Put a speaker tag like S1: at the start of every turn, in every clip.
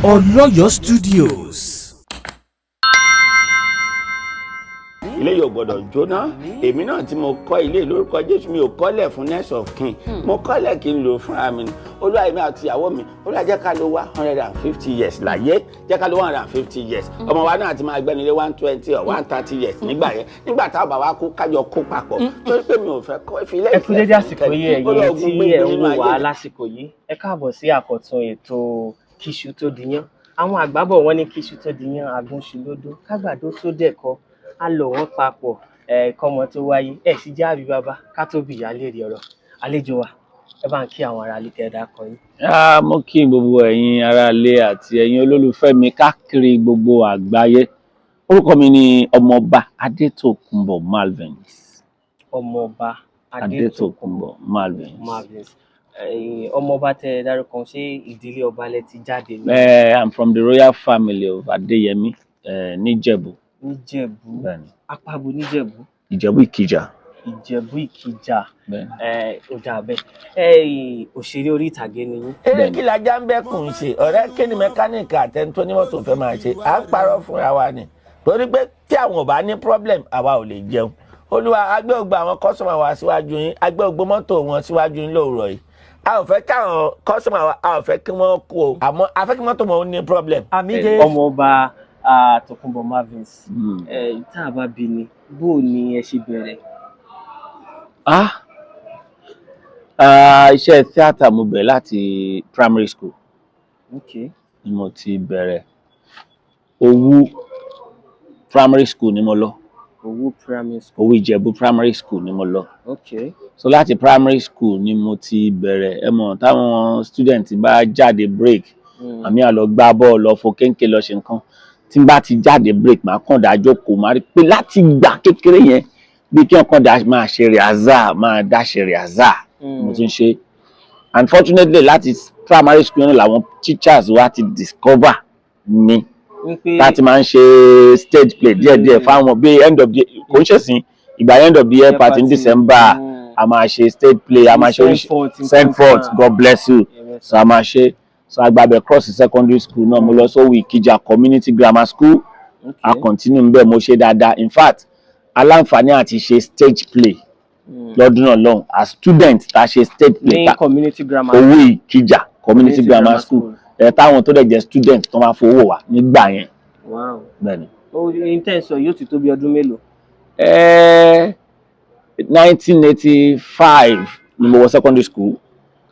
S1: Ọlọ́yọ̀ Studios.
S2: Ilé yóò gbọ́dọ̀ jóná. Èmi náà tí mo kọ́ ilé lórúkọ Jésù mi ò kọ́lẹ̀ fún next of kin. Mo kọ́lẹ̀ kí n lò fúnra mi ni. Olúwa èmi àti ìyàwó mi. Olúwa jẹ́ ká lò wá 150 years láyé. Jẹ́ ká lò 150 years. Ọmọ wa náà ti máa gbẹ́ni lé 120 or 130 years nígbà yẹn. Nígbà táwọn bàbá kú kájọ kó papọ̀. Torí pé mi ò fẹ́ kọ́ ìfilẹ̀.
S3: Ẹ kú dédé àsìkò yìí ẹ̀yin tí ẹ ń wò wá lásìkò yìí. Ẹ káàbọ̀ sí àkọ́tún ètò Kíṣu tó diyán. Àwọn àgbà bọ̀ wọ́n ní kíṣu tó diyán agúnṣulódó. Kágbàdo tó dẹ̀kọ́. A lò wọ́n papọ̀ kọ́mọ tó wáyé sì já àbí bàbá ká tó bì yá lérí ọ̀rọ̀ àlejò wa ẹ bá ń kí àwọn ará ilé kẹ́ẹ̀dá kan yín.
S4: Mo kí gbogbo ẹ̀yin ará ilé àti ẹ̀yin olólùfẹ́ mi káàkiri gbogbo àgbáyé. Orúkọ mi ni Ọmọọba Adétòkunbọ̀ Malvins.
S3: Ọmọọba
S4: Adétòkunbọ̀ Malvins.
S3: Ọmọọba tẹ dárúkọ ṣé ìdílé ọba lẹ ti jáde ní.
S4: I'm from the royal family of Adéyẹmí níjẹ̀bú.
S3: Níjẹ̀bú apábo níjẹ̀bú.
S4: Ìjẹ̀bú Ìkìjà.
S3: Ìjẹ̀bú Ìkìjà. Ọjà bẹ́ẹ̀ òṣèré orí ìtàgé ni yín.
S2: Eré kí lajá ń bẹ́kùn ṣe ọ̀rẹ́ kí ni mẹkáníìkì àtẹnutó ní mọ́tò fẹ́ máa ṣe à ń parọ́ fúnra wa ni torí pé tí àwọn ò bá ní problem àwa ò lè jẹun. Olúwa agbé ògbó àwọn kọ́sọ̀mà wa síwájú yín agbé ògbó mọ́tò wọn síwájú yín lóòrọ̀ yìí a ò fẹ́ káwọn kọ́sọ̀mà wa a ò fẹ́ kí wọ́n kú o àmọ́ a fẹ́ kí mọ́tò wọn ní problem.
S3: Ọmọọba Tókunbọ̀ Malvins tá a bá bí ni bó ni ẹ ṣe bẹ̀rẹ̀.
S4: Iṣẹ́ tíátà mo bẹ̀rẹ̀ láti primary school.
S3: Okay.
S4: Ni mo ti bẹ̀rẹ̀. Òwu primary school ni mo lọ.
S3: Òwu primary school.
S4: Òwu Ìjẹ̀bú primary school ni mo lọ.
S3: Okay.
S4: So láti primary school ni mo ti bẹ̀rẹ̀ ẹ mọ̀ táwọn student bá jáde break àmì àlọ́ gbá bọ́ọ̀lù lọ fò kéńké lọ ṣe nǹkan tí n bá ti jáde break máa kàn dá jókòó máa rí pé láti gbà kékeré yẹn bí kí ọkàn dá máa ṣe rìhásà máa dá ṣe rìhásà mo ti ń ṣe unfortunately láti primary school náà làwọn teachers wa ti discover mi láti máa ń ṣe stage play díẹ̀díẹ̀ fáwọn bí end of the kò ń ṣèsìn ìgbà end of the year party in December a máa ṣe stage play a máa ṣe send forth God bless you so a máa ṣe so agbábẹ cross secondary school náà mo lọ sówó Ìkìjà community grammar school a continue nbẹ mo ṣe dáadáa in fact aláǹfààní àti ṣe stage play lọ́dún náà lọ́hùn as student ta ṣe stage play
S3: ní community grammar
S4: owó Ìkìjà community grammar school táwọn tó dẹ̀ jẹ́ student tó máa fowó wá nígbà yẹn.
S3: Wow.
S4: Bẹ́ẹ̀ni.
S3: ó intense yóò ti tó bí ọdún mélòó.
S4: 1985 ni mo wọ secondary school.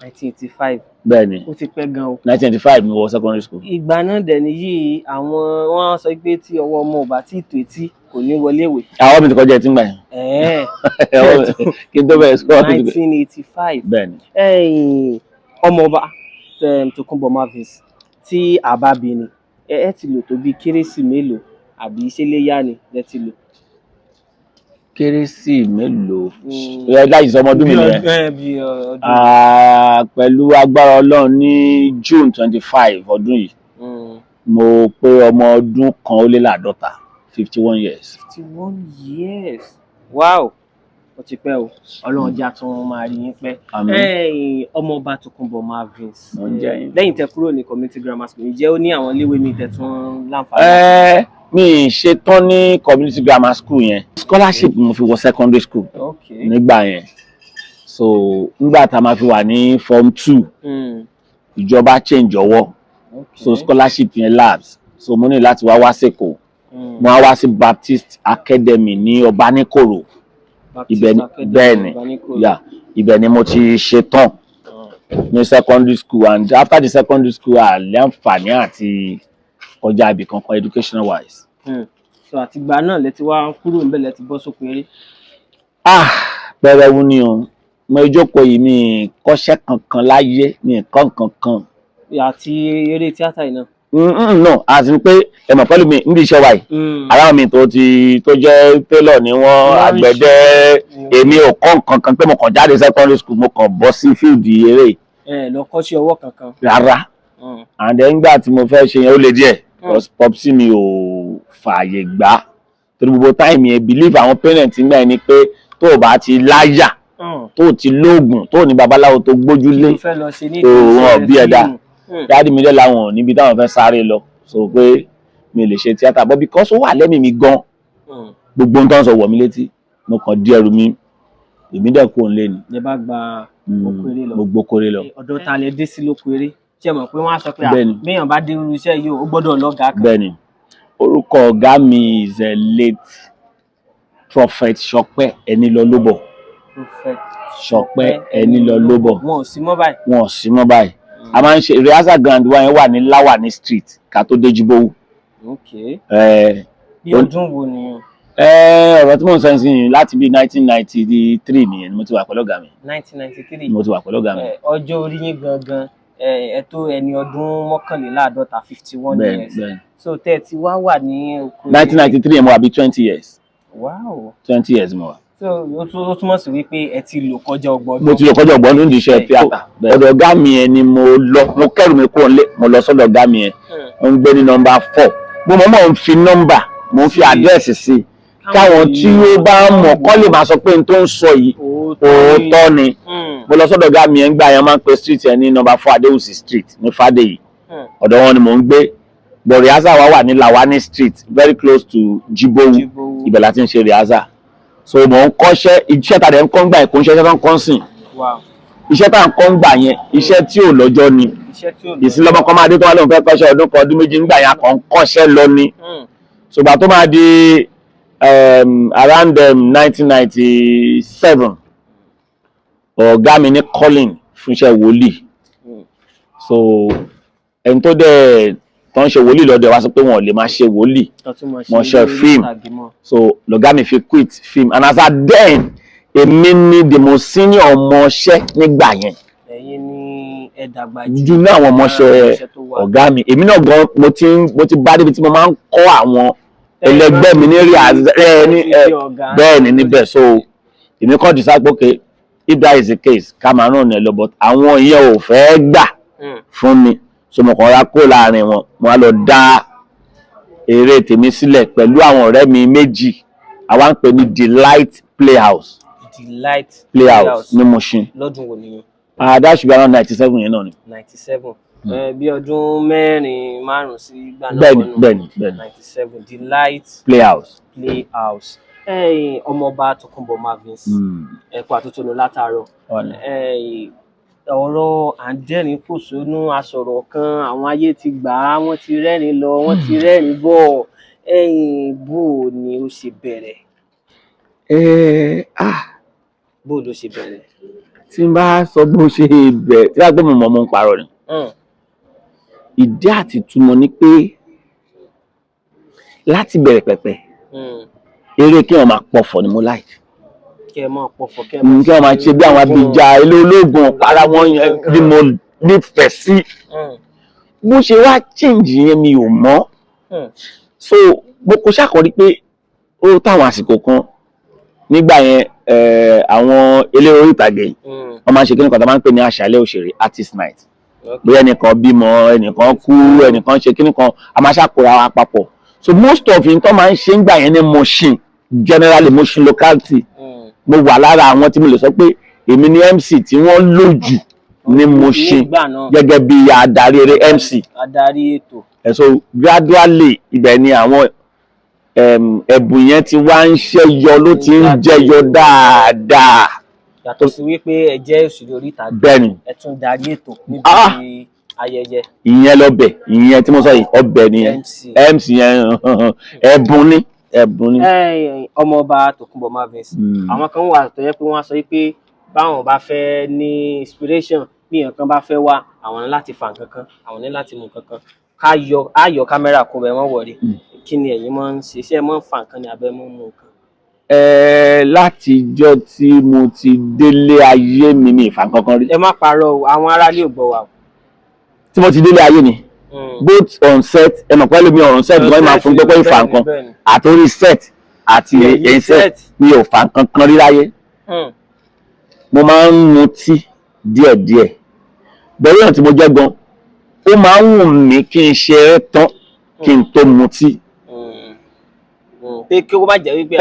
S3: 1985.
S4: Bẹ́ẹ̀ni.
S3: Ó ti pẹ́ gan o.
S4: 1985 ni mo wọ secondary school.
S3: Ìgbà náà dẹ̀ nìyí àwọn wọ́n sọ pé tí ọwọ́ ọmọ ò bá tí ì tó etí kò ní wọlé ìwé.
S4: Àwọn mi ti kọjá ẹtí ń gbà yẹn. Kí n tó bẹ̀rẹ̀ sọ.
S3: 1985.
S4: Bẹ́ẹ̀ni.
S3: Ọmọọba Tókunbọ̀ Malvins tí a bá bí ni ẹ ti lò tó bí kérésì mélòó àbí iṣẹ́léyà ni ẹ ti lò.
S4: Kérésì mélòó láì sọ ọmọdún mi nìyẹn. Pẹ̀lú agbára Ọlọ́run ní June 25 ọdún yìí mo pé ọmọ ọdún kan ó lé láàdọ́ta 51 years.
S3: 51 years. Wow. Ó ti pẹ́ o Ọlọ́run jẹ́ àtún máa rí yín pẹ́. Ọmọọba Tókunbọ̀ Malvins lẹ́yìn tẹ́ kúrò ní community grammar school ǹjẹ́ ó ní àwọn iléèwé mi tẹ́ tún láǹfààní.
S4: Mi ṣe tán ní community grammar school yẹn scholarship mo fi wọ secondary school nígbà yẹn so nígbà tá a máa fi wà ní form 2 ìjọba change ọwọ́ so scholarship yẹn lapse so mo ní láti wá sẹ́kọ̀ọ́ mo wá sí Baptist Academy ní Ọbaníkòrò ibẹ̀ ni ibẹ̀ ni mo ti ṣe tán ní secondary school and after the secondary school àlẹ́ àǹfààní àti kọjá ibì kankan educational wise.
S3: So àtìgbà náà lẹ ti wá kúrò níbẹ̀ lẹ ti bọ́ sóko eré.
S4: Pẹrẹwu ni o mo ìjókòó yìí mi kọ́ṣẹ́ kankan láyé mi kọ́ kankan.
S3: Àti eré tíátà yìí náà.
S4: No àti pé ẹ mọ̀ pẹ̀lú mi níbi iṣẹ́ wa yìí ara mi tó jẹ́ tailor ni wọ́n àgbẹ̀dẹ èmi ò kọ́ kankan pé mo kàn jáde secondary school mo kàn bọ́ sí field eré.
S3: Lọ kọ́ sí ọwọ́ kankan.
S4: Rárá and then nígbà tí mo fẹ́ ṣe yẹn ó le díẹ̀ popsi mi ò fààyè gbà torí gbogbo time yẹn believe àwọn parents ń gbà yẹn ni pé tó o bá ti láyà tó o ti lóògùn tó o ní babaláwo tó gbójúlé tó o hàn bí ẹ̀dá dáàdì mi dẹ̀ láwọn níbi táwọn fẹ́ sáré lọ so pé mi lè ṣe tíátà but because ó wà lẹ́mìí mi gan gbogbo nǹkan sọ wọ̀ mí létí mo kàn di ẹrù mi èmi dẹ̀ kó ń lé ni.
S3: lè bá gba okòrè lọ
S4: gbogbo kórè lọ.
S3: ọ̀dọ̀ ta lè dé sí lókòrè ṣe mọ̀ pé wọ́n á sọ pé béèyàn bá dé irú iṣẹ́ yìí ó gbọ́dọ̀ lọ́gàá kan.
S4: bẹ́ẹ̀ni orúkọ ọ̀gá mi is a late Prophet Ṣọpẹ́ Ẹnilọ́lọ́bọ̀.
S3: Prophet
S4: Ṣọpẹ́ Ẹnilọ́lọ́bọ̀.
S3: wọn ò sí mọ́ báyìí.
S4: wọn ò sí mọ́ báyìí. a máa ń ṣe rehearsal grand wa yẹn wà ní Láwàní street ká tó dé Jíbówú.
S3: bí ọdún wo ni.
S4: ọ̀rọ̀ tí mò ń sọ sí yìí láti bí 1993 nìyẹn ni mo ti wà pẹ̀lú ọ̀gá mi.
S3: 1993
S4: mo ti wà pẹ̀lú ọ̀gá mi.
S3: ọjọ́ orí yín gangan ẹ tó ẹni ọdún 51 years.
S4: bẹ́ẹ̀ni.
S3: so tẹ́ ẹ ti wá wà ní oko.
S4: 1993 yẹn mo wà bí 20 years.
S3: wow
S4: 20 years mo wà.
S3: so ó túmọ̀ sí wípé ẹ ti lò kọjá ọgbọ̀n ọdún.
S4: mo ti lò kọjá ọgbọ̀n ọdún ní iṣẹ́ tíátà. ọ̀dọ̀ ọ̀gá mi yẹn ni mo lọ mo kẹ́rù mi kúrò nílé mo lọ sọ́dọ̀ ọ̀gá mi yẹn mo ń gbé ní nọ́mbà 4 mo mọ̀ ń fi nọ́mbà mo ń fi àdírẹ́sì sí i káwọn tí ó bá mọ̀ kọ́ lè máa sọ pé n tó ń sọ yìí òótọ́ ni mo lọ sọ́dọ̀ ọ̀gá mi yẹn ń gbà yẹn máa ń pe street yẹn ní nọ́mbà 4 Adéwùsì street ní Fádèyí ọ̀dọ̀ wọn ni mò ń gbé but rehearsal wa wà ní Lawani street very close to Jíbówú ibẹ̀ la ti ń ṣe rehearsal so mò ń kọ́ṣẹ́ iṣẹ́ tàdé ń kọ́ ń gbà ẹ̀kọ́ iṣẹ́ tó ń kọ́ ń sìn iṣẹ́ tá à ń kọ́ ń gbà yẹn iṣẹ́ tí ò lọ́jọ́ ni ìsìnlọ́mọ kan máa dé tó wá lóun fẹ́ kọ́ṣẹ́ ọdún kan ọdún méjì ń gbà yẹn kàn ń kọ́ṣẹ́ lọ ni ṣùgbọ́n tó máa di around 1997 ọ̀gá mi ní calling fún iṣẹ́ wòlíì so ẹni tó dẹ̀ tó ń ṣe wòlíì lọ́dọ̀ wá sọ pé wọn ò lè máa ṣe wòlíì wọ́n ṣe fíìmù so lọ́gá mi fi quit film and as at then èmi ni the most senior ọmọọṣẹ́ nígbà yẹn
S3: ẹ̀yin ni ẹ dàgbà
S4: jù ní àwọn ọmọọṣẹ́ ọ̀gá mi èmi náà gan mo ti bá débi tí mo máa ń kọ́ àwọn ẹlẹgbẹ́ mi ní rí bẹ́ẹ̀ ni níbẹ̀ so èmi kàn decide pé okay if that is the case Cameroon ẹ lọ but àwọn ìyẹn ò fẹ́ gbà fún mi so mo kàn ra kó láàrin wọn mo á lọ dá eré tèmi sílẹ̀ pẹ̀lú àwọn ọ̀rẹ́ mi méjì àwa ń pè ní Delight Playhouse ní Mushin
S3: lọ́dún wo nìyẹn.
S4: that should be around 97 yẹn náà ni.
S3: 97 bí ọdún mẹ́rin márùn sí ìgbà náà
S4: bẹ́ẹ̀ni
S3: 97 Delight
S4: Playhouse.
S3: Ọmọọba Tókunbọ̀ Marvins ẹ̀kọ́ àtúntò látàárọ̀ ọ̀rọ̀ à ń dẹ́rìn pòṣónú aṣọ̀rọ̀ kan àwọn ayé ti gbà á wọ́n ti rẹ́rìn lọ wọ́n ti rẹ́rìn bọ̀ bó ni ó ṣe bẹ̀rẹ̀. Bó ló ṣe bẹ̀rẹ̀.
S4: tí n bá sọ bó ṣe bẹ̀rẹ̀ tí wàá gbé mi mọ́ mo ń parọ́ ni. ìdí àti túmọ̀ ni pé láti bẹ̀rẹ̀ pẹ̀pẹ̀ eré kí wọ́n máa pọ̀fọ̀ ni mo láì.
S3: kí ẹ máa pọ̀fọ̀
S4: kí wọ́n máa ṣe bí àwọn abìjà ilé ológun ọ̀pára wọn yẹn bí mo nífẹ̀ẹ́ sí. bó ṣe wá change yẹn mi ò mọ̀. so mo kò ṣàkọrí pé ó táwọn àsìkò kan nígbà yẹn àwọn eléré orí ìtàgé wọ́n máa ń ṣe kí nìkan tó máa ń pè ní àṣálẹ́ òṣèré artist night bóyá ẹnìkan bímọ ẹnìkan kú ẹnìkan ṣe kí nìkan a máa ṣàkóra wa papọ̀ so most of yín tó máa ń ṣe ń gbà yẹn ní Mushin generally Mushin locality mo wà lára àwọn tí mo lè sọ pé èmi ní MC tí wọ́n lò jù ní Mushin gẹ́gẹ́ bí adarí eré MC
S3: adarí ètò
S4: so gradually ibẹ̀ ni àwọn ẹ̀bùn yẹn ti wá ń ṣẹ́yọ ló ti ń jẹyọ dáadáa.
S3: yàtọ̀ sí wípé ẹ jẹ́ òṣèré orí ìtàgé
S4: bẹ́ẹ̀ni
S3: ẹ tún darí ètò níbi ayẹyẹ.
S4: ìyẹn lọ́bẹ̀ ìyẹn tí mo sọ yìí ọbẹ̀ nìyẹn MC yẹn ẹ̀bùn ni.
S3: Ọmọọba Tókunbọ̀ Marvins àwọn kan wà tó yẹ pé wọ́n á sọ pé báwọn bá fẹ́ ní inspiration bí nǹkan bá fẹ́ wá àwọn ní láti fa nǹkan kan àwọn ní láti mú nǹkan kan á yọ kámẹ́rà kó bẹ́ẹ̀ wọ́n wọ̀rí kí ni ẹ̀yin máa ń ṣe iṣẹ́ máa ń fa nǹkan ní abẹ́ mọ́ mú nǹkan.
S4: látijọ́ tí mo ti délé ayé mi ní ìfà kankan rí.
S3: ẹ má parọ́ o àwọn aráalé ò gbọ́ wa o.
S4: tí mo ti délé ayé ni both on set ẹ mọ̀ pẹ́lú mi ọ̀run set wọ́n máa fún pẹ́pẹ́ ìfà nǹkan àtòrí set àti ẹ̀yìn set mi ò fà kankan rí láyé. mo máa ń mutí díẹ̀díẹ̀ bẹ́ẹ̀ yàn tí mo jẹ́ gan ó máa ń wù mí kí n ṣe é tán kí n tó mutí.
S3: pé kí ó bá jẹ́ wípé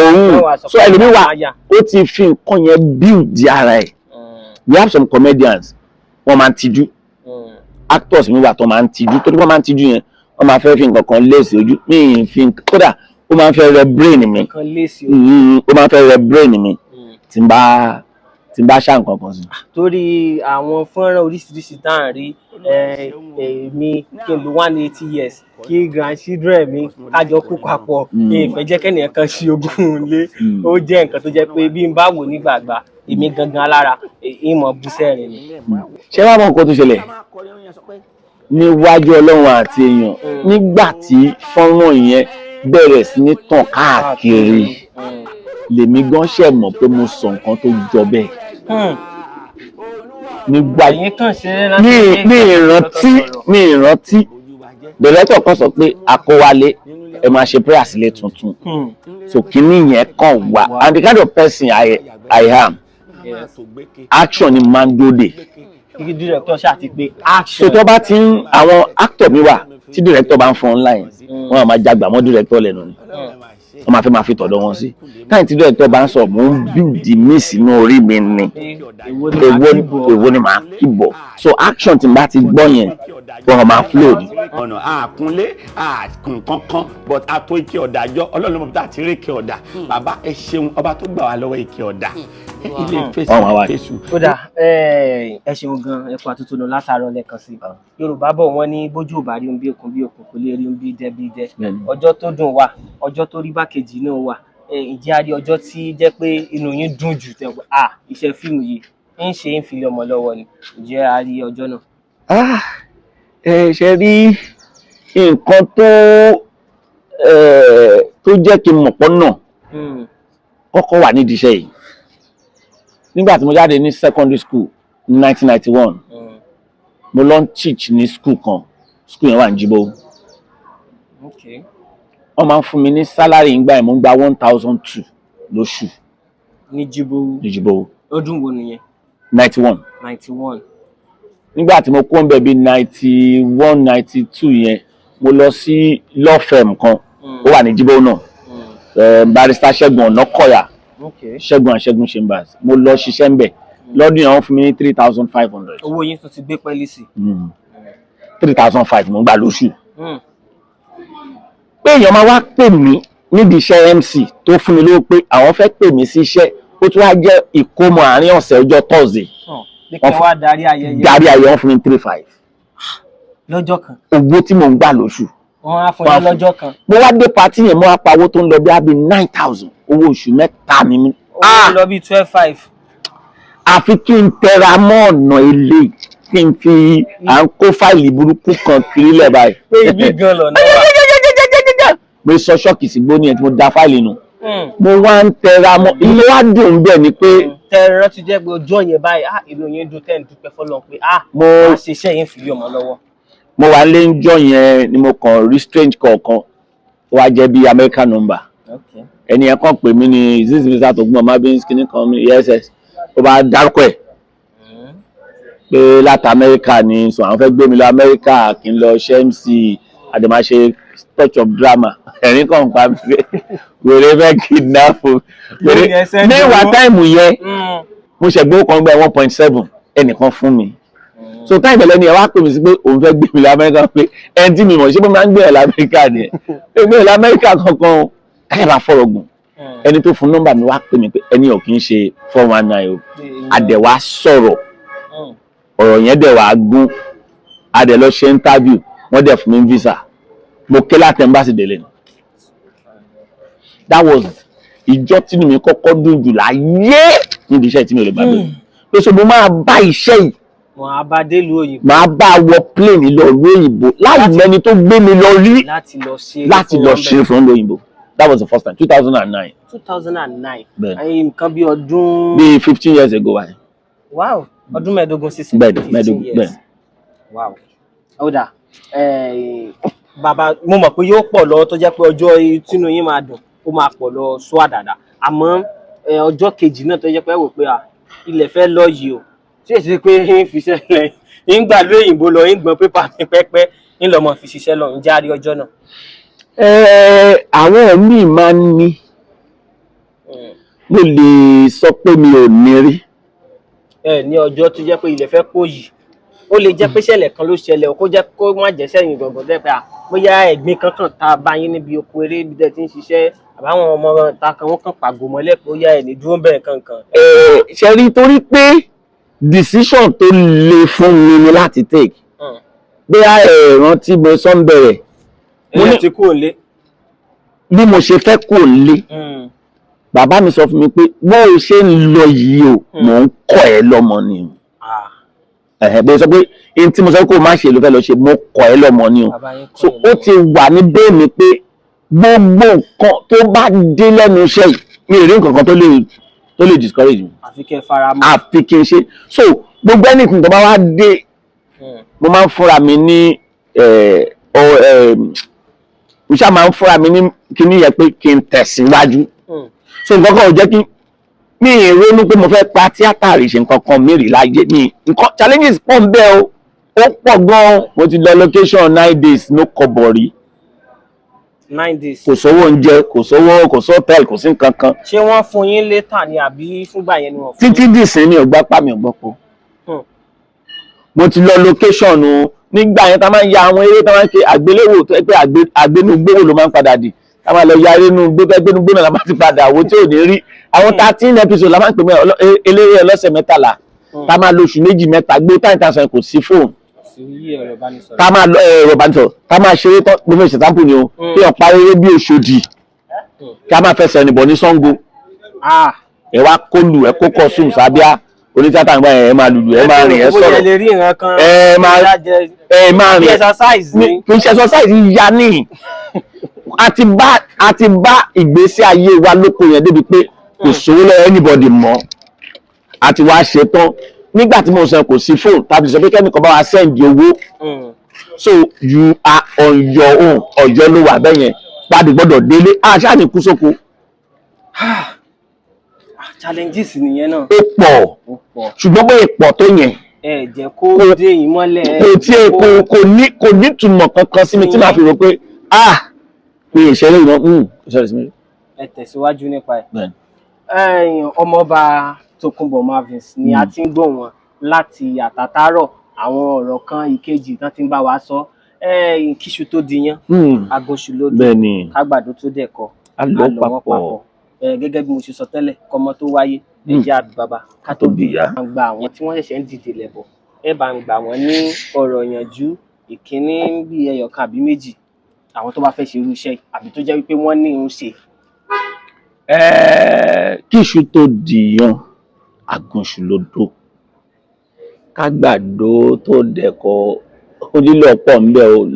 S4: òun so ẹlòmíì wà ó ti fi nǹkan yẹn build ara ẹ̀ we have some comedians wọ́n máa ń tijú actors mi wà tó máa ń tijú tó wọ́n máa ń tijú yẹn wọ́n máa fẹ́ fi nǹkan kan léèsì ojú mi fi kódà ó máa ń fẹ́ rẹ brain mi ó máa ń fẹ́ rẹ brain mi tí n bá ṣá nǹkan kan sí.
S3: torí àwọn fọ́nrán oríṣiríṣi tá à ń rí èmi kí n lo 180 years kí grandchildren mi kájọ kú papọ̀ kí n fẹ́ jẹ́ kẹ́nìyàn kan ṣe ogún ilé ó jẹ́ nǹkan tó jẹ́ pé bí n bá wò nígbàgbà èmi gangan lára ìmọ̀ bú sẹ́rìn ni.
S4: ṣé wàá mọ nǹkan tó ṣẹlẹ̀ níwájú ọlọ́run àti èèyàn nígbà tí fọ́nrán yẹn bẹ̀rẹ̀ sí ní tàn káàkiri lèmi gan ṣe mọ̀ pé mo sọ nǹkan tó jọ bẹ́ẹ̀. nígbà ní ìrántí dẹ̀rẹ́tọ̀ kan sọ pé Akówálé ẹ máa ṣe prayer sílé tuntun so kíní yẹn kàn wá and the kind of person I am action ni máa ń dóde.
S3: director ṣáà ti pé action.
S4: so tó bá ti ń àwọn actor mi wà tí director bá ń fọn online wọn máa jagbà mọ́ director lẹ́nu ni wọ́n máa fẹ́ máa fi tọ̀dọ̀ wọn sí táyì tí director bá ń sọ mò ń build mí sínú orí mi ni èwo ni màá kíbọ̀ so action tí n bá ti gbọ́ yẹn wọ́n máa flow ni.
S2: ọ̀nà àkúnlé àkùn kankan but àtò ike ọ̀dà jọ ọlọ́run mọ̀ bí tá a ti rí ike ọ̀dà bàbá ẹ ṣeun ọba tó gbà wá lọ́wọ́ ike ọ̀dà ilé fèsì.
S3: ó dà ẹ ṣeun gan ẹ kú àtúntò lọ látàárọ̀ lẹ́ẹ̀kan sí Yorùbá bọ̀ wọ́n ní bójú ò bá rí ohun bí okùn kò lè rí ohun bí dẹ́ bí dẹ́ ọjọ́ tó dùn wà ọjọ́ tó rí bákejì náà wà ìjẹ́ a rí ọjọ́ tí jẹ́ pé inú yín dùn jù tẹ̀ iṣẹ́ fíìmù yìí ń ṣe ń fi ọmọ lọ́wọ́ ni ìjẹ́ a rí ọjọ́ náà.
S4: ṣe rí nǹkan tó jẹ́ kí n mọ̀ pọ́n náà kọ́kọ́ wà nídìí iṣẹ́ yìí nígbà tí mo jáde ní secondary school ní 1991 mo lọ ń teach ní school yẹn wà ní Jíbówú wọ́n máa ń fún mi ní salary ìgbà yẹn mo ń gba 1,200 lóṣù
S3: ní Jíbówú ọdún wo nìyẹn
S4: 91 nígbà tí mo kó ń bẹ̀ bí 91 92 yẹn mo lọ sí law firm kan ó wà ní Jíbówú náà barrister Ṣẹ́gun Ọ̀nàkọ̀yà Ṣẹ́gun Chambers mo lọ ṣiṣẹ́ ń bẹ̀ lọ́dún yẹn wọ́n fún mi ní 3,500.
S3: owó yín tó ti gbé pẹ́ẹ́lí sí.
S4: 3,500 mo ń gbà lóṣù. pé èèyàn máa wá pè mí nídìí iṣẹ́ MC tó fún mi lówó pé àwọn fẹ́ pè mí sí iṣẹ́ ó tún wá jẹ́ ìkómọ àárín ọ̀sẹ̀ ọjọ́ Thursday.
S3: wọ́n wá darí ayẹyẹ
S4: wọ́n fún mi 3,500.
S3: lọ́jọ́ kan.
S4: owó tí mò ń gbà lóṣù.
S3: wọ́n á fún yín lọ́jọ́ kan.
S4: mo wá dé patí yẹn mo wá pa owó tó ń lọ bí abí 9,000 owó oṣù mẹ́ta ni mi.
S3: ó lọ bí 12,500.
S4: àfi kí n tẹra mọ́ ọ̀nà ilé kí n fi à ń kó fáìlì burúkú kan kiri lẹ̀ báyìí.
S3: pé ibi gan lọ náà.
S4: mo sọ ṣọ́ọ̀kì sí gbóni ẹ̀ tí mo da fáìlì nù. mo wá ń tẹra mọ́ ilé wa dùn bẹ́ẹ̀ ni pé.
S3: tẹ̀rọ ti jẹ́ pé ọjọ́ yẹn báyìí ìlú yẹn dùn tẹ́ ń dúpẹ́ fọlọ́n pé mo ṣiṣẹ́ yẹn fi ọmọ lọ́wọ́.
S4: mo wà lé ńjọ́ yẹn ni mo kàn rí strange kọ̀ọ̀kan ó wá jẹ́ bí American number. ẹni yẹn kàn pè mí ní zizi tó gbọ́n má bí skinny kan mi yes ó bá dárúkọ ẹ̀ pé láti Amẹ́ríkà ni so àwọn fẹ́ gbé mi lọ Amẹ́ríkà kí n lọ ṣe MC àdèmáṣe touch of drama ẹ̀rín kan pa mi pé wèrè fẹ́ kidnap wèrè ní ìwà táìmù yẹn mo ṣẹ̀gbọ́n kan gbé 1.7 ẹnìkan fún mi so táìmù ẹlẹ́ni ẹ̀ wá pè mí sí pé òun fẹ́ gbé mi lọ Amẹ́ríkà pé ẹni tí mi mọ̀ ṣé mo máa ń gbé ẹ̀ lọ Amẹ́ríkà ni ẹ̀ gbé ẹ̀ lọ Amẹ́ríkà kankan ẹ̀ bá fọ̀rọ̀ gùn ẹni tó fún nọ́mbà mi wá pè mí pé ẹni ò kì í ṣe 419 o àdẹ̀wà sọ̀rọ̀ ọ̀rọ̀ yẹn dẹ̀ wá gún adẹ̀ lọ ṣe interview wọ́n dẹ̀ fún mi visa mo ké láti embassy délé ni that was ìjọ tí mi kọ́kọ́ dùn jù láyé níbi iṣẹ́ tí mi ò lè gbàgbé pé so mo máa bá iṣẹ́ yìí
S3: máa bá dé lu òyìnbó
S4: máa bá wọ plane lọ lu òyìnbó láì mẹ́ni tó gbé mi lọ rí láti lọ ṣe fún òyìnbó. That was the first time, 2009.
S3: 2009. Nǹkan bí ọdún.
S4: Bí 15 years ago.
S3: Wow, ọdún mẹ́ẹ̀ẹ́dógún sísìn.
S4: Bẹ́ẹ̀.
S3: Wow. Ó dà. Bàbá mo mọ̀ pé yóò pọ̀ lọ tó jẹ́ pé ọjọ́ tínú yín máa dùn ó máa pọ̀ lọ sọ àdàdà. Àmọ́ ọjọ́ kejì náà tó jẹ́ pé wò pé ilẹ̀ fẹ́ lọ yìí o. Ṣé èsì pé ń fi iṣẹ́ lẹ̀ ń gbà lóyìnbó lọ ń gbọ́n pépà mi pẹ́pẹ́ ń lọ mọ̀ fi ṣiṣẹ́ lọ ń járe ọjọ́ náà.
S4: Àwọn míì máa ń ní mo lè sọ pé mi ò ní rí.
S3: Ní ọjọ́ tó jẹ́ pé ilẹ̀ fẹ́ kó yìí ó lè jẹ́ pé ṣẹlẹ̀ kan ló ṣẹlẹ̀ o kó jẹ́ kó má jẹ́ sẹ́yìn gbọ̀ngàn dẹ́ pé bóyá ẹ̀gbin kankan ta bá yín níbi oko eré bí tẹ́ ti ń ṣiṣẹ́ àbáwọn ọmọ ta kan wọ́n kàn pàgò mọ́lẹ̀ pé ó yá ẹni dúró bẹ́ẹ̀ kankan.
S4: ṣe rí torí pé decision tó le fún mi ni láti take bí rántí mo sọ ń bẹ̀rẹ̀
S3: mo ní ti kú òǹlé
S4: bí mo ṣe fẹ́ kú òǹlé bàbá mi sọ fún mi pé bó o ṣe ń lọ yìí o mò ń kọ́ ẹ lọ́mọ ni o bó sọ pé n tí mo sọ pé kó o má ṣe ló fẹ́ lọ ṣe mo kọ́ ẹ lọ́mọ ni o so ó ti wà ní bẹ́ẹ̀ mi pé gbogbo nǹkan tó bá dé lẹ́nu iṣẹ́ yìí mi ò rí nǹkan kan tó lè discourage mi
S3: àfi kẹ́ fara mọ́
S4: àfi kí n ṣe so gbogbo anything tó bá wá dé mo máa ń fúnra mi ní mo ṣáà máa ń fúnra mi ní kíní yẹn pé kí n tẹ̀síwájú so nǹkan kan ò jẹ́ kí mi ì ronú pé mo fẹ́ pa tíátà rí ṣe nǹkan kan mìíràn láyé mi nǹkan challenges pọ̀ ń bẹ o ó pọ̀ gan-an mo ti lọ location 9 days no kọ́bọ̀ rí
S3: 9 days
S4: kò sówó oúnjẹ kò sówó hotel kò sí nǹkan kan.
S3: ṣé wọ́n fún yín létà ni àbí fúngbà yẹn ni wọ́n fún yín?
S4: títí dìsín mi ò gbọ́ pa mi ò gbọ́ po mo ti lọ location nígbà yẹn tá máa ń ya àwọn eré tá máa ń ṣe àgbéléwò tó pé àgbénugbówó ló máa ń padà dì tá máa lọ ya eré inú gbó pé gbénugbó náà la máa ti padà wo tí ò ní rí àwọn 13 episode la máa ń pè mọ́ eléré ọlọ́sẹ̀ mẹ́tàlá tá máa lo oṣù méjì mẹ́ta gbé táyì tá a sọ kò sí fóònù tá máa lọ ẹ̀rọ ìbánisọ̀rọ̀ tá máa ṣeré tán mo fẹ́ ṣe sample ni o kí wọ́n parí eré bí Òṣòdì ká máa fẹsẹ̀ nìbọ̀ ní Ṣàngó ẹ wá kólu ẹ kó costume sábíà onítíátà nígbà yẹn ẹ máa lùlù ẹ máa rìn ẹ sọ̀rọ̀ ẹ máa rìn kì í ṣe exercise ya ní àti bá ìgbésí ayé wa lóko yẹn débi pé kò sówó lọ anybody mọ́ àti wá ṣe tán nígbà tí mo sọ kò sí fóònù tàbí sọ pé kẹ́nìkan bá wa send owó so you are on your own ọjọ́ ló wà bẹ́yẹn pàdé gbọ́dọ̀ délé àṣà ní kú sóko.
S3: challenges nìyẹn náà.
S4: ó pọ̀ ṣùgbọ́n bóyá pọ̀ tó yẹn.
S3: ẹ jẹ́ kó dé yín mọ́lẹ̀.
S4: kò tiẹ̀ kò ní ìtumọ̀ kankan sí mi tí màá fi rò pé pé ìṣẹ̀lẹ̀ ìwọ̀n ìṣẹ̀lẹ̀ sí mi.
S3: ẹ tẹ̀síwájú nípa ẹ̀. ọmọọba Tókunbọ̀ Marvins ni a ti ń gbọ́ wọn láti àtàtàrọ̀ àwọn ọ̀rọ̀ kan ìkejì tán ti ń bá wa sọ kíṣu tó diyán agunṣu lódò kágbàdo tó dẹ̀kọ àlọ́ wọn papọ̀ gẹ́gẹ́ bí mo ṣe sọ tẹ́lẹ̀ kọ́mọ tó wáyé ẹ̀jẹ̀ àbí bàbá ká tó bìyà. ẹ bá ń gba àwọn tí wọ́n ṣẹ̀ṣẹ̀ ń dìde lẹ̀bọ̀ ẹ bá ń gbà wọ́n ní ọ̀rọ̀ ìyànjú ìkíní bí ẹyọ̀kan àbí méjì àwọn tó bá fẹ́ ṣe irú iṣẹ́ àbí tó jẹ́ wípé wọ́n ní irun ṣe.
S4: kíṣu tó dìyàn agunṣu lódò kágbàdo tó dẹ̀kọ lílọ pọ̀ ń bẹ o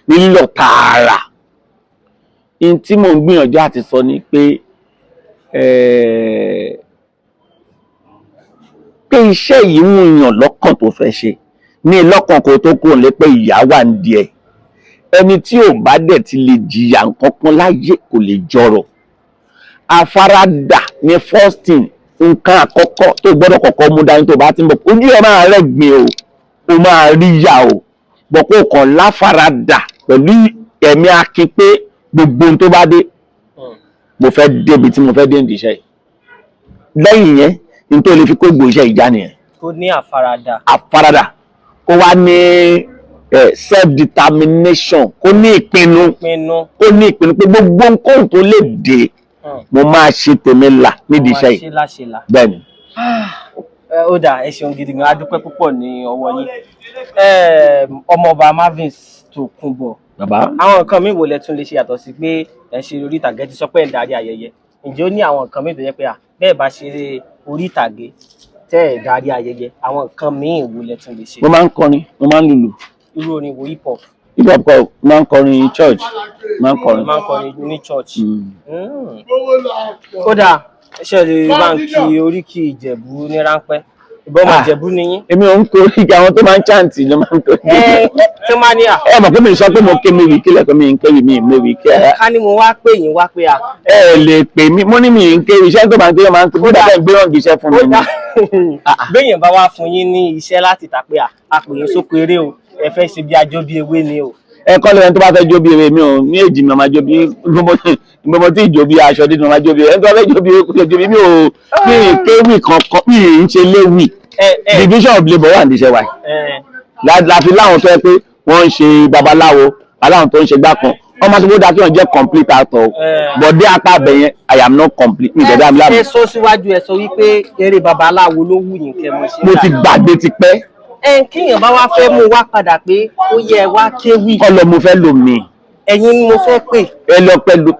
S4: lílọ tààrà in tí mò ń gbìyànjú àti sọ ni pé iṣẹ́ yìí ń yàn lọ́kàn tó fẹ́ ṣe ní lọ́kàn kó tó kúrò lé pé ìyá wà ń díẹ̀ ẹni tí ò bá dẹ̀ ti lè jìyà nǹkan kan láyé kò lè jọrọ̀ àfaradà ni first thing nǹkan àkọ́kọ́ tó gbọ́dọ̀ kọ́kọ́ mú dání tó bá ti ń bọ̀ ojú ẹ̀ máa rẹ̀gbìn o máa rí yà o bọ̀ kó kàn láfaradà pẹ̀lú ẹ̀mí akin pé gbogbo ohun tó bá dé mo fẹ́ débi tí mo fẹ́ dé nídìí iṣẹ́ yìí lẹ́yìn yẹn ní tó lè fi kó gbò iṣẹ́ ìjà nìyẹn.
S3: kó ní àfaradà.
S4: Kó wá ní self determination kó ní ìpinnu pé gbogbo nǹkan tó lè dé mo máa ṣe tèmi là nídìí iṣẹ́ yìí bẹ́ẹ̀ ni.
S3: ó dà ẹ ṣeun gidi gan, a dúpẹ́ púpọ̀ ní ọwọ́ yín ọmọọba Marvins Tókunbọ̀.
S4: Bàbá.
S3: Àwọn nǹkan míì wo lẹ tún lè ṣe yàtọ̀ sí pé ẹ ṣe orí ìtàgé ti sọ pé ẹ ń darí ayẹyẹ, ǹjẹ́ ó ní àwọn nǹkan míì tó jẹ́ pé bẹ́ẹ̀ bá ṣeré orí ìtàgé tẹ́ ẹ̀ darí ayẹyẹ àwọn nǹkan míì wo lẹ tún lè ṣe?
S4: Mo máa ń kọrin, mo máa ń lùlù.
S3: Irú orin wo? Hip hop?
S4: Hip hop kọ máa ń kọrin church. Máa ń
S3: kọrin ní church. Kódà ṣe lè báńkì oríkì Ìjẹ̀bú ní ráńpẹ́. Ìbọn ọmọ Ìjẹ̀bú ni yín.
S4: Èmi ò ń kó oríkì àwọn tó máa ń chàǹtì ló máa ń tó.
S3: Tí máa ní à.
S4: Ẹ mọ̀ pé mi sọ pé mo ké mi wì kí lẹ́kọ̀ọ́ mi ń kéwì mi méwì kí ẹ.
S3: Ká ní mo wá pè yín wá pé à.
S4: Ẹ lè pè mí, mo ní mi ń kéwì iṣẹ́ tó máa ń kéwì máa ń tó bí bàbá ìgbé ràn gíṣẹ́ fún mi ni.
S3: Béèyàn bá wá fún yín ní iṣẹ́ láti tà pé a pè yín sóko eré o, ẹ fẹ́ ṣe bí ajó bí ewé ni o.
S4: Ẹ kọ́ lẹ́yìn tó bá fẹ́ jó bí ewé mi ò ní èjì mi ọmọ jó bí gbọmọ tí ìjó bí aṣọ dídùn ọmọ jó bí ẹni tó bá fẹ́ jó bí mi ò ní kéwì kankan mi ń ṣe léwì. Division of labour wà ní iṣẹ́ wa. láfi láwọn tó yẹ pé wọ́n ń ṣe babaláwo aláwọn tó ń ṣe gbá kan wọ́n máa sọ pé ó dáa kí wọ́n jẹ́ complete actor bọ̀dé apá abẹ yẹn I am not complete mi ìjọba mi láàmú.
S3: ẹ sọ síwájú ẹ sọ wípé eré babaláwo ló wù yín kẹ́ mọ̀ ṣe.
S4: mo ti gbàgbé ti pẹ́.
S3: kíyàn bá wá fẹ́ mú wá padà pé ó yẹ wá kéwì.
S4: kọ́lọ́ mo fẹ́ lò mí.
S3: ẹ̀yin ni mo fẹ́ pè.
S4: ẹ lọ pẹ̀lú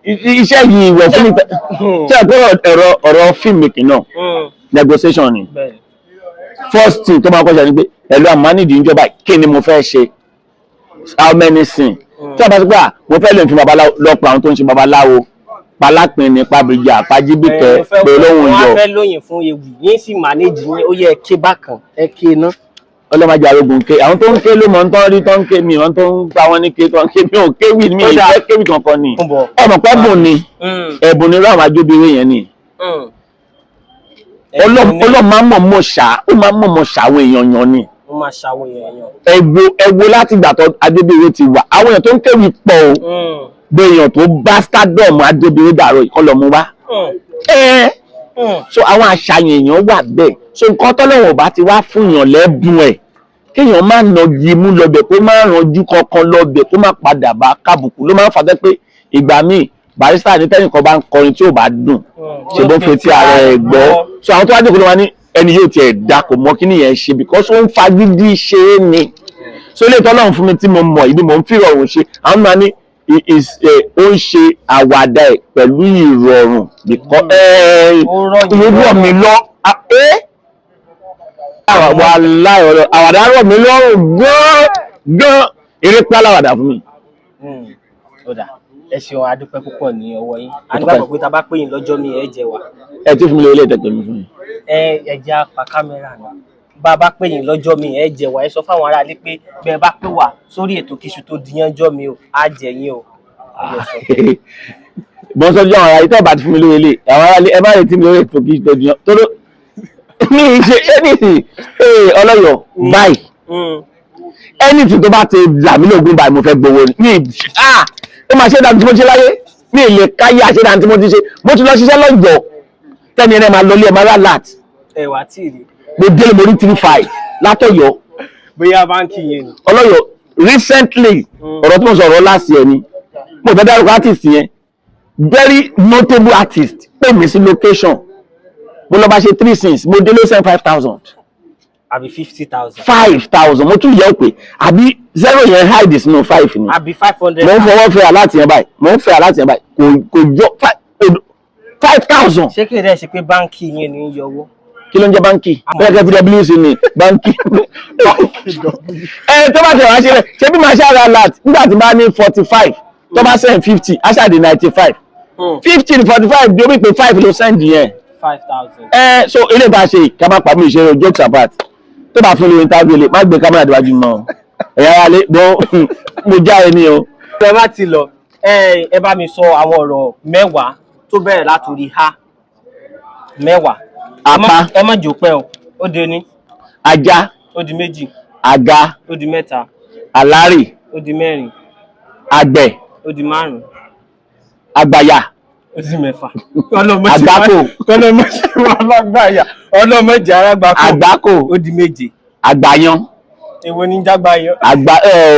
S4: iṣẹ́ yìí wọ̀ fún mi ṣé àpérò ọ̀rọ̀ film making náà negotiation ni first thing tó máa kọ́ ṣe ni pé ẹ̀lú àmánìdí ìjọba kí ni mo fẹ́ ṣe how many sin tí a bá sọ pé mo fẹ́ lè fi babaláwo lọ́pọ̀ àwọn tó ń ṣe babaláwo palápin ní pàbíjà pàjíbìkẹ́ pé olóhùn yọ.
S3: wọ́n fẹ́ lóyìn fún ewì yín sì manage yín ó yẹ ké bákan ẹ ké ná.
S4: ọlọ́mọdé arógun ké àwọn tó ń ké ló mọ̀ ń tán rí tó ń ké mi wọ́n tó ń pa wọ́n ní ké tó ń ké mi ò kéwì mi ìfẹ́ kéwì kankan ni ọmọ pẹ́ bùn ni ẹ̀bùn ni ráwọn ajóbìnrin yẹn ni. ọlọ́mọ máa ń mọ̀ ṣá ó máa ń mọ̀ ṣàwọn èèyàn yan ni.
S3: ó máa ṣàwọn èèyàn.
S4: ẹ̀wò láti gbà tó Adébíyì ti wà àwọn èèyàn tó ń kéwì pọ̀ o gbèyàn tó bá stardom Adébíyì dàrọ ìkọlọmú wá. So àwọn àṣàyàn èèyàn wà bẹ́ẹ̀ so nǹkan tọ́lọ́wọ̀n bá ti wá fún yàn lẹ́bùn ẹ̀ kéèyàn má nà yimú lọ́bẹ̀ kó má ranjú kankan lọ́bẹ̀ kó má padà bá kábùkù ló máa ń fàtẹ́ pé ìgbà míì Barrister ní tẹ́nìkan bá ń kọrin tí ò bá dùn ṣe bó ń fetí ara ẹ̀ gbọ́ so àwọn tó wá dẹ́kun ló wá ní ẹni yóò tiẹ̀ dá kò mọ kí nìyẹn ṣe because ó ń fagídí ṣe é ni so ilé ìtọ́lọ́run fún mi tí mo mọ̀ ìdí mo ń fi ìrọ̀rùn ṣe àwọn máa ní ó ń ṣe àwàdà ẹ̀ pẹ̀lú ìrọ̀rùn ìrọ̀rùn mi lọ àwàdà rọ̀ mí lọ́rùn gan eré pálawàdà fún mi.
S3: ẹ ṣeun adúpẹ́ púpọ̀ ní ọwọ́ yín adúpẹ́ pé tá a bá pè yín lọ́jọ́ mi ẹ jẹ wá.
S4: ẹ tí fún mi lórí ilé ìtẹ̀tẹ̀ mi fún mi.
S3: ẹ jẹ́ apá kámẹ́rà náà bá a bá pè yín lọ́jọ́ mi ẹ jẹ wá ẹ sọ fáwọn aráalé pé bẹ́ẹ̀ bá pè wá sórí ètò Kíṣù tó Diyán jọ́ mi o á jẹ yín o.
S4: bọ́n sọ́jọ́ àwọn aráalé tó bá ti fún mi lórí ilé àwọn aráalé ẹ má retí mi lórí ètò Kíṣù tó Diyán tó ló mi ṣe anything ọlọ́yọ̀ báyìí anything tó bá ti là mí lóògùn báyìí mo fẹ́ gbowó ni ó máa ṣe dáa tí mo ṣe láyé ní ilé káyé àṣẹdáa tí mo ti ṣe mo ti lọ ṣiṣẹ́ lọ́jọ́ tẹ́ni ẹ̀rẹ́ máa lọlé ẹ̀ máa rà láti.
S3: ẹ̀wà tí ì rí.
S4: mo délé mo rí 3-5 látọ̀yọ́.
S3: bóyá báńkì yẹn ni.
S4: ọlọ́yọ̀ recently ọ̀rọ̀ tí mo sọ̀rọ̀ last year ni mo fẹ́ dárúkọ artist yẹn very notable artist pè mí sí location mo lọ bá ṣe 3 scenes mo délé send 5,000.
S3: àbí 50,000.
S4: 5,000 mo tún yẹ pé àbí 0 yẹn hide sínú 5 ni.
S3: àbí 500.
S4: mo ń fọwọ́ fẹ́ aláàtì yẹn báyìí kò jọ 5,000.
S3: ṣé kí ẹ ṣe pé báńkì yẹn ní í yọwọ́.
S4: kí ló ń jẹ́ báńkì bẹ́ẹ̀ kẹ́ PWC ni báńkì. tó bá tẹ̀ wá ṣe rẹ̀ ṣé bí màá ṣe ara alert nígbà tí bá ní 45 tó bá send 50 aṣáàdì 95 50 ní 45 bí ó bí pé 5 ló send yẹn.
S3: 5,000.
S4: So ilé ìta ṣe ká má pàmò ìṣe jokes apart tó bá fún lórí interview lè má gbé kámẹ́rà díwájú mọ́ ẹ̀yà ara lé bọ́ mo já ẹni o.
S3: ẹ má ti lọ ẹ bá mi sọ àwọn ọ̀rọ̀ mẹ́wàá tó bẹ̀rẹ̀ látòrí ha mẹ́wàá.
S4: apá
S3: ẹ má jò pẹ́ o ó di ní.
S4: ajá
S3: ó di méjì.
S4: àga
S3: ó di mẹ́ta.
S4: alárì
S3: ó di mẹ́rin.
S4: àgbẹ̀
S3: ó di márùn-ún.
S4: àgbàyà
S3: ó di mẹ́fà.
S4: àgbákò
S3: ọlọ́mọdé wà lágbàyà ọlọ́mọdé arágbákò.
S4: àgbákò
S3: ó di méje.
S4: àgbàyan.
S3: èwo ni jágbáyan.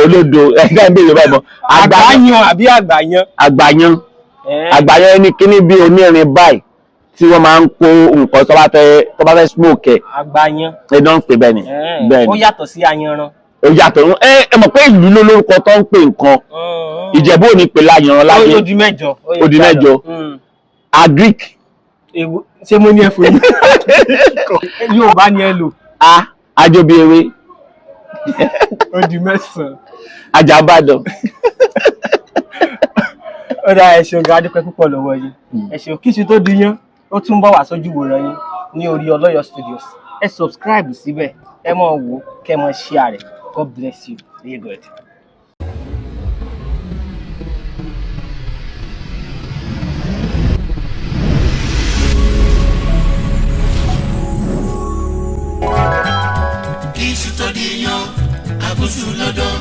S4: olódo ẹgbẹ́ ìbéèrè báyìí mọ́.
S3: àgbáyan àbí àgbáyan.
S4: àgbàyan àgbàyan ẹni kíní bí onírin báyìí tí wọ́n máa ń kó nǹkan tó bá fẹ́ smoke ẹ̀.
S3: àgbáyan.
S4: ẹ náà ń pè bẹ́ẹ̀ ni.
S3: ó yàtọ̀ sí ayanran.
S4: ó yàtọ̀ ẹ mọ̀ pé ìlú ló lórúkọ tó ń pè nǹkan Ìjẹ̀bú ò ní pè láyanran láyé.
S3: ó di mẹ́jọ.
S4: ó di mẹ́jọ. agric.
S3: ṣé mo ní ẹ fún yín. yóò bá ní ẹ lò.
S4: ajobi ewé.
S3: ó di mẹ́sàn-án.
S4: Àjàbàdàn.
S3: ó dá ẹ ṣeun gan adúpẹ́ púpọ̀ lọ́wọ́ yín ẹ ṣeun Kíṣù tó Diyán ó tún bọ̀ wá sójú wòran yín ní orí Ọlọ́yọ̀ Studios ẹ subscribe síbẹ̀ ẹ máa wò kẹ́ máa share rẹ̀ God bless you very good.
S1: Kíṣù tó Diyán àgùṣù lọ́dọ̀.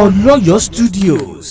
S1: Ọlọ́yọ̀ Studios.